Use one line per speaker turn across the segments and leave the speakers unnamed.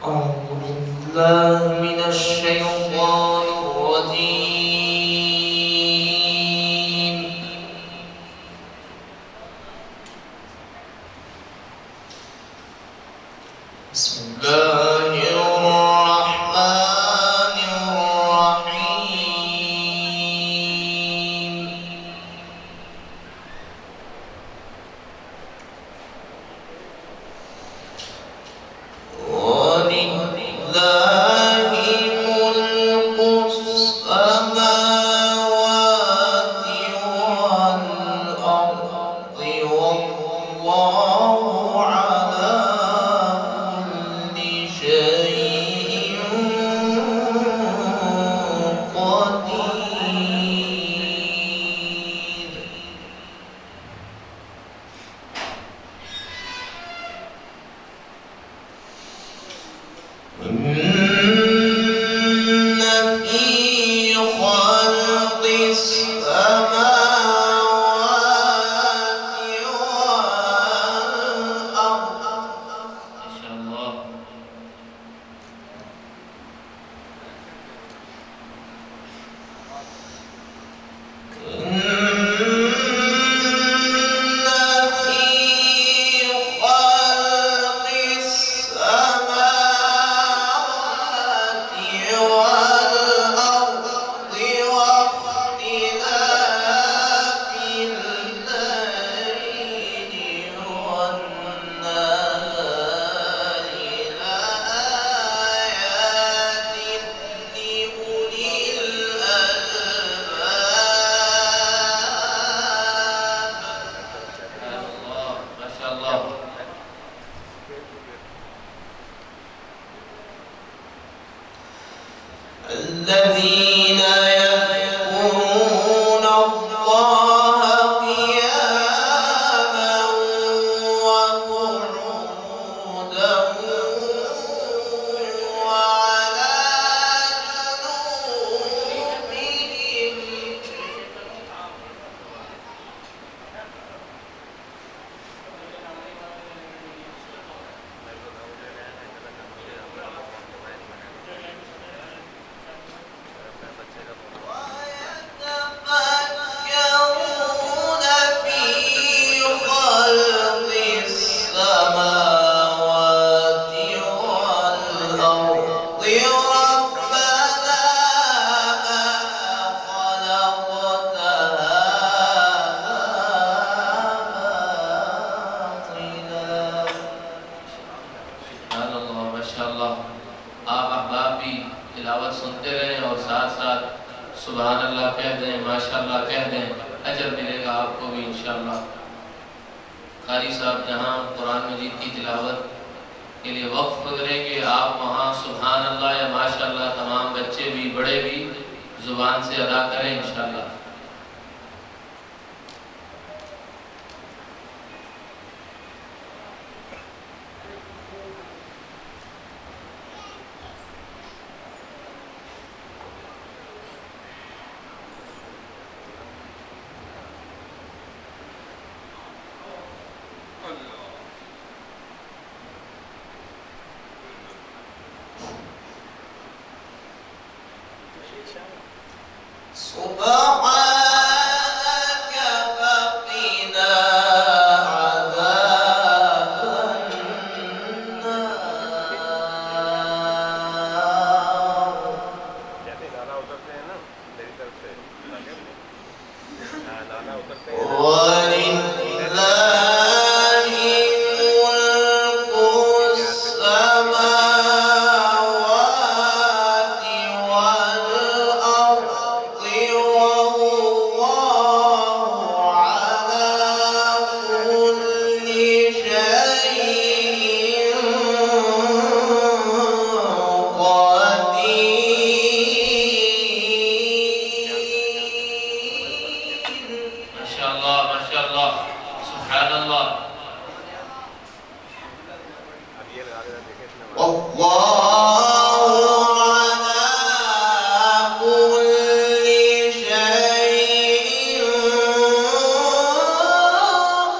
أعوذ بالله من الشيطان الرجيم. بسم الله الرحمن الرحيم. ولله ملك السماوات والأرض والله على كل شيء قدير. إن في خلق السماوات والأرض ما شاء الله. إن في خلق السماوات والأرض واختلاف الليل والنهار لآيات لأولي الألباب. ما شاء الله. الذين يذكرون الله قياما وقعودا وعلى جنوبهم. ويتفكرون في خلق السماوات والأرض ربنا ما خلقت هذا باطلا. माशाअल्लाह। आप अहबाब भी तिलावत सुनते रहें और साथ साथ सुभान अल्लाह कह दें, माशाअल्लाह कह दें, अजर मिलेगा आपको भी इंशाअल्लाह। कारी साहब जहाँ कुरान मजीद की तिलावत के लिए वक्फ करेंगे, आप वहाँ सुभान अल्लाह या माशाअल्लाह तमाम बच्चे भी बड़े भी ज़ुबान से अदा करें इंशाअल्लाह। سبحانك فقنا عذاب النار.
जैसे नाना उतरते हैं ना मेरी तरफ से नाना उतरते हैं
ولله ملك السماوات والأرض والله على كل شيء قدير. ما شاء الله ما شاء الله سبحان الله.
अब ये लगा देना देखें इसमें
والله على كل شيء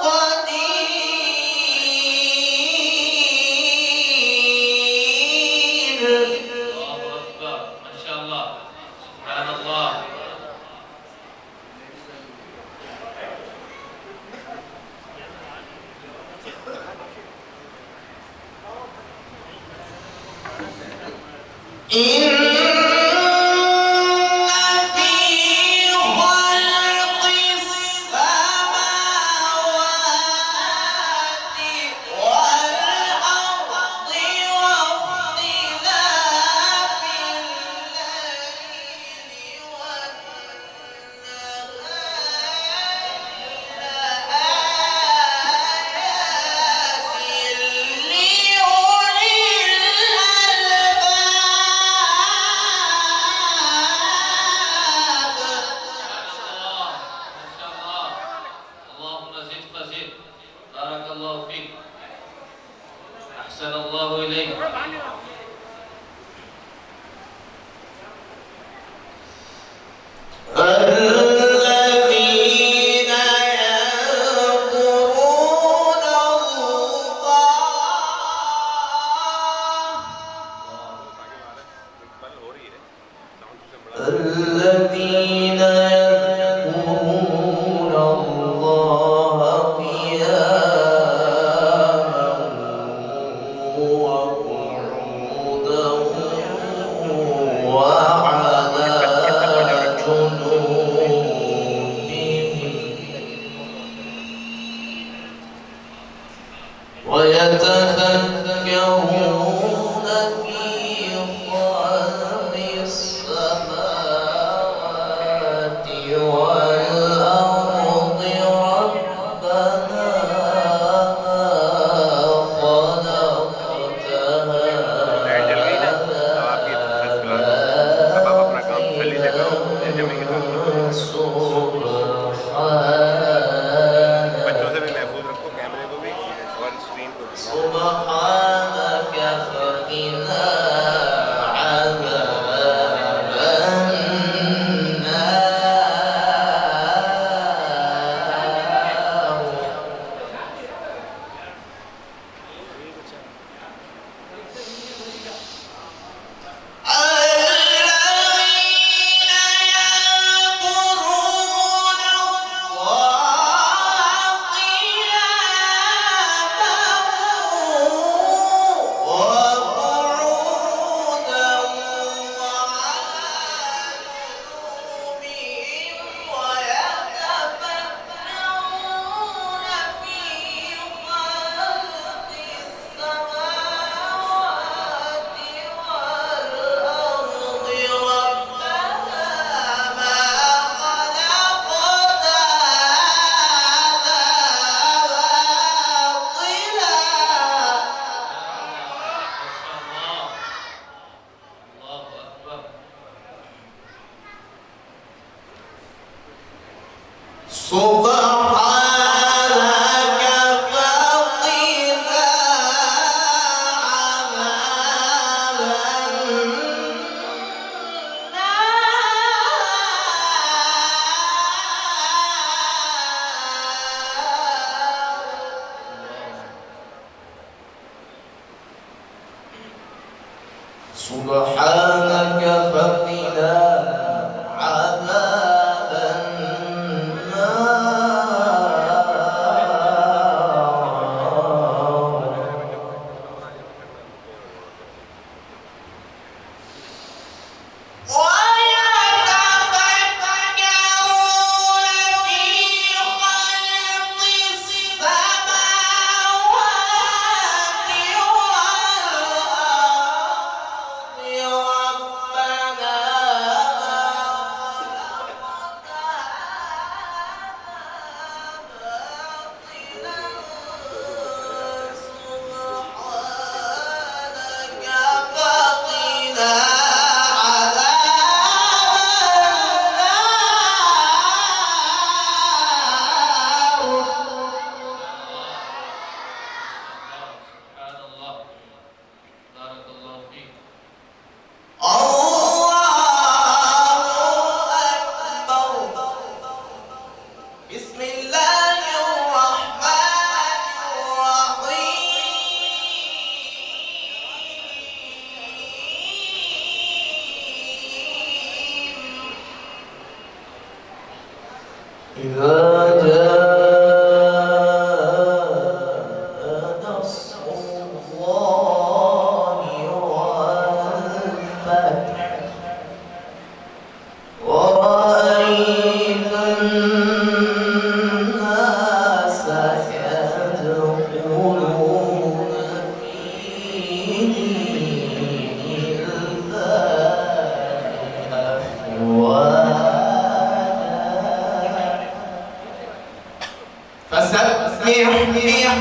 قدير.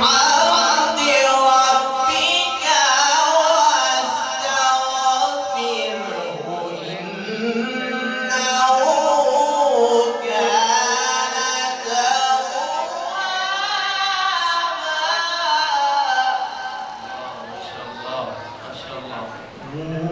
بحمد ربك واستغفره إنه كان توابا.
ما شاء الله ما شاء الله.
إنه